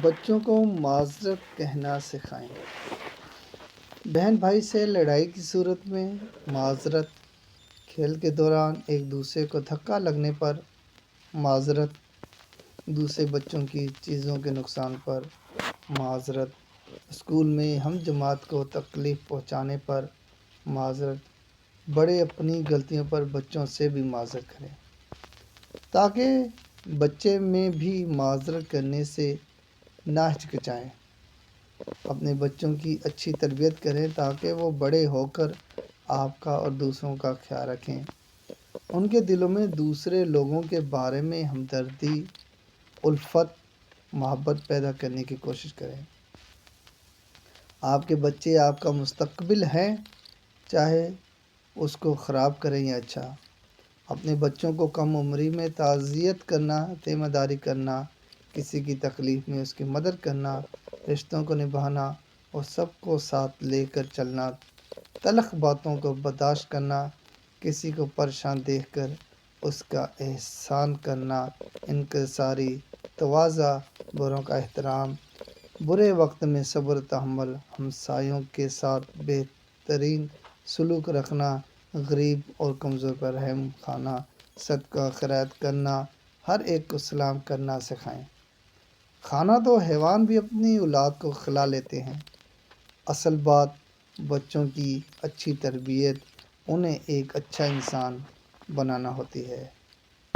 بچوں کو معذرت کہنا سکھائیں۔ بہن بھائی سے لڑائی کی صورت میں معذرت، کھیل کے دوران ایک دوسرے کو دھکا لگنے پر معذرت، دوسرے بچوں کی چیزوں کے نقصان پر معذرت، اسکول میں ہم جماعت کو تکلیف پہنچانے پر معذرت، بڑے اپنی غلطیوں پر بچوں سے بھی معذرت کریں تاکہ بچے میں بھی معذرت کرنے سے نہ ہچکچائیں۔ اپنے بچوں کی اچھی تربیت کریں تاکہ وہ بڑے ہو کر آپ کا اور دوسروں کا خیال رکھیں۔ ان کے دلوں میں دوسرے لوگوں کے بارے میں ہمدردی، الفت، محبت پیدا کرنے کی کوشش کریں۔ آپ کے بچے آپ کا مستقبل ہیں، چاہے اس کو خراب کریں یا اچھا۔ اپنے بچوں کو کم عمری میں تعزیت کرنا، ذمہ داری کرنا، کسی کی تکلیف میں اس کی مدد کرنا، رشتوں کو نبھانا اور سب کو ساتھ لے کر چلنا، تلخ باتوں کو برداشت کرنا، کسی کو پریشان دیکھ کر اس کا احسان کرنا، انکساری، تواضع، بڑوں کا احترام، برے وقت میں صبر تحمل، ہمسایوں کے ساتھ بہترین سلوک رکھنا، غریب اور کمزور پر رحم کھانا، صدقہ خیرات کرنا، ہر ایک کو سلام کرنا سکھائیں۔ کھانا تو حیوان بھی اپنی اولاد کو کھلا لیتے ہیں، اصل بات بچوں کی اچھی تربیت انہیں ایک اچھا انسان بنانا ہوتی ہے۔